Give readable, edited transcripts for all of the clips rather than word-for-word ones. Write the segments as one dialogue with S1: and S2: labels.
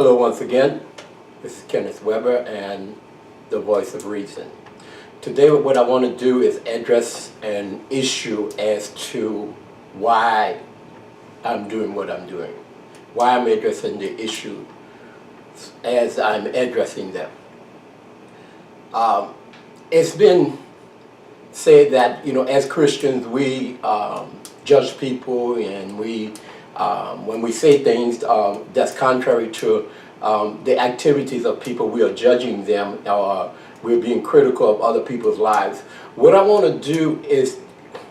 S1: Hello once again, this is Kenneth Weber and the Voice of Reason. Today what I want to do is address an issue as to why I'm doing what I'm doing, why I'm addressing the issue as I'm addressing them. It's been said that, as Christians we judge people, and when we say things that's contrary to the activities of people, we are judging them, or we're being critical of other people's lives. What I want to do is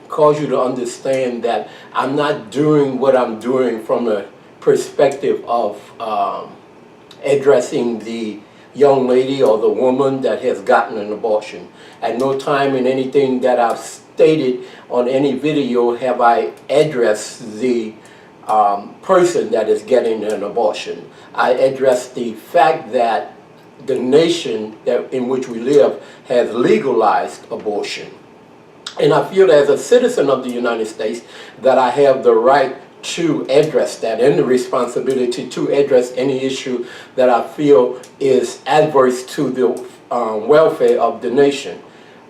S1: cause you to understand that I'm not doing what I'm doing from a perspective of addressing the young lady or the woman that has gotten an abortion. At no time in anything that I've stated on any video have I addressed the person that is getting an abortion. I address the fact that the nation in which we live has legalized abortion. And I feel as a citizen of the United States that I have the right to address that, and the responsibility to address any issue that I feel is adverse to the welfare of the nation.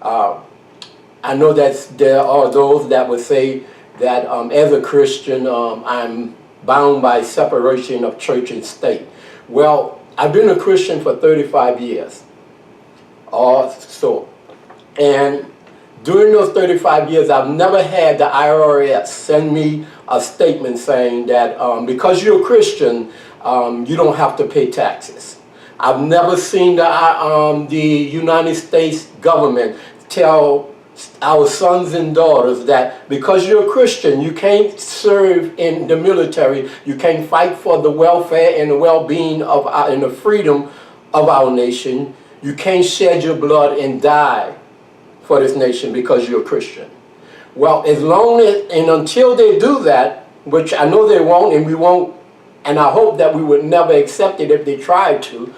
S1: I know that there are those that would say that as a Christian, I'm bound by separation of church and state. Well, I've been a Christian for 35 years or so, and during those 35 years, I've never had the IRS send me a statement saying that because you're a Christian, you don't have to pay taxes. I've never seen the United States government tell our sons and daughters that because you're a Christian, you can't serve in the military, you can't fight for the welfare and the well-being of and the freedom of our nation, you can't shed your blood and die for this nation because you're a Christian. Well, as long as and until they do that, which I know they won't, and we won't, and I hope that we would never accept it if they tried to,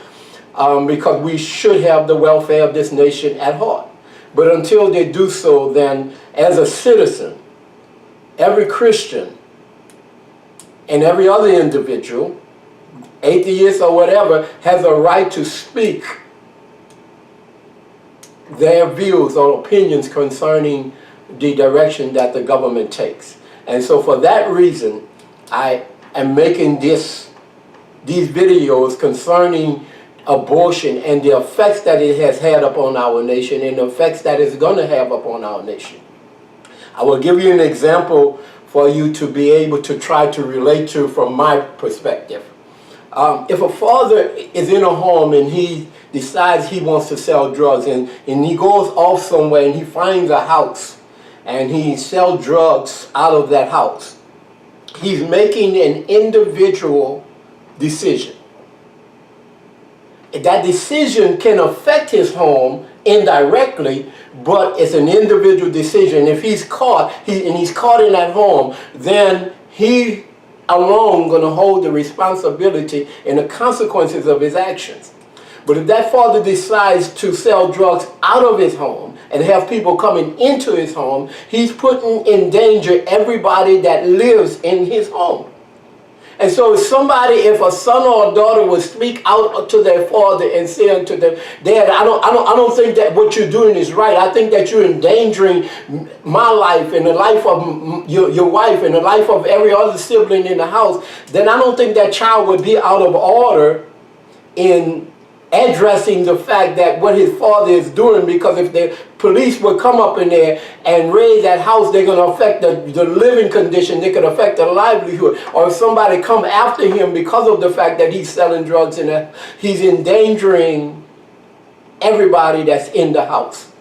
S1: because we should have the welfare of this nation at heart. But until they do so, then as a citizen, every Christian and every other individual, atheist or whatever, has a right to speak their views or opinions concerning the direction that the government takes. And so for that reason, I am making these videos concerning abortion and the effects that it has had upon our nation and the effects that it's going to have upon our nation. I will give you an example for you to be able to try to relate to from my perspective. If a father is in a home and he decides he wants to sell drugs, and he goes off somewhere and he finds a house and he sells drugs out of that house, he's making an individual decision. That decision can affect his home indirectly, but it's an individual decision. If he's caught, he's caught in that home, then he alone going to hold the responsibility and the consequences of his actions. But if that father decides to sell drugs out of his home and have people coming into his home, he's putting in danger everybody that lives in his home. And so if a son or a daughter would speak out to their father and say unto them, Dad, I don't think that what you're doing is right. I think that you're endangering my life and the life of your wife and the life of every other sibling in the house, then I don't think that child would be out of order in addressing the fact that what his father is doing, because if the police would come up in there and raid that house, they're going to affect the living condition, they could affect the livelihood. Or if somebody come after him because of the fact that he's selling drugs and he's endangering everybody that's in the house.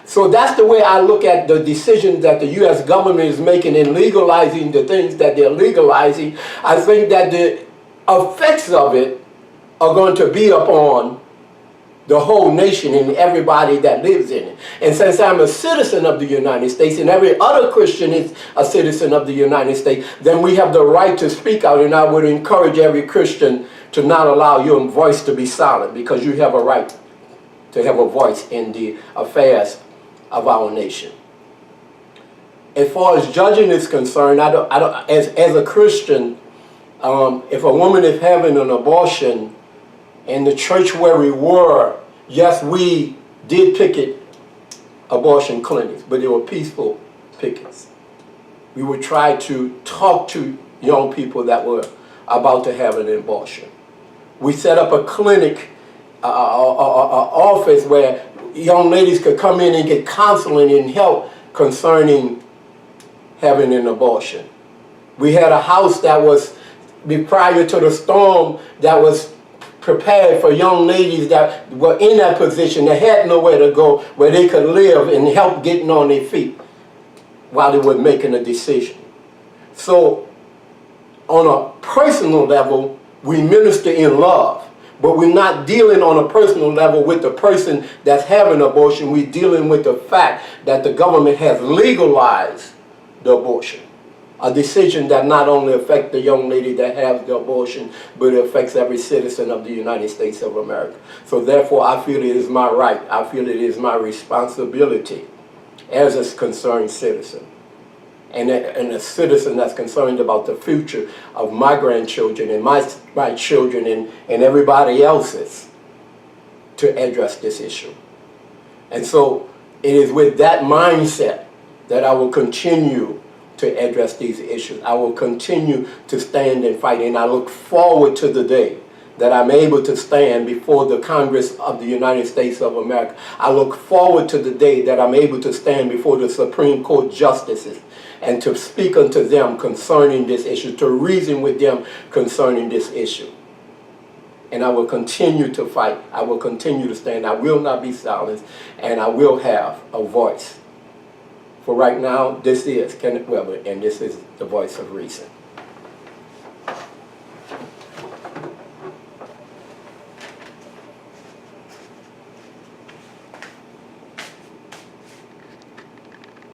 S1: So that's the way I look at the decisions that the U.S. government is making in legalizing the things that they're legalizing. I think that the effects of it are going to be upon the whole nation and everybody that lives in it. And since I'm a citizen of the United States and every other Christian is a citizen of the United States, then we have the right to speak out, and I would encourage every Christian to not allow your voice to be silent, because you have a right to have a voice in the affairs of our nation. As far as judging is concerned, as a Christian, if a woman is having an abortion, In the church where we were, yes, we did picket abortion clinics, but they were peaceful pickets. We would try to talk to young people that were about to have an abortion. We set up a clinic, office where young ladies could come in and get counseling and help concerning having an abortion. We had a house that was, prior to the storm, that was prepared for young ladies that were in that position, that had nowhere to go, where they could live and help getting on their feet while they were making a decision. So on a personal level, we minister in love, but we're not dealing on a personal level with the person that's having abortion. We're dealing with the fact that the government has legalized the abortion. A decision that not only affects the young lady that has the abortion, but it affects every citizen of the United States of America. So therefore, I feel it is my right, I feel it is my responsibility as a concerned citizen, and a citizen that's concerned about the future of my grandchildren and my children and everybody else's, to address this issue. And so it is with that mindset that I will continue to address these issues. I will continue to stand and fight, and I look forward to the day that I'm able to stand before the Congress of the United States of America. I look forward to the day that I'm able to stand before the Supreme Court justices and to speak unto them concerning this issue, to reason with them concerning this issue. And I will continue to fight. I will continue to stand. I will not be silenced, and I will have a voice. For right now, this is Kenneth Weber, and this is the Voice of Reason.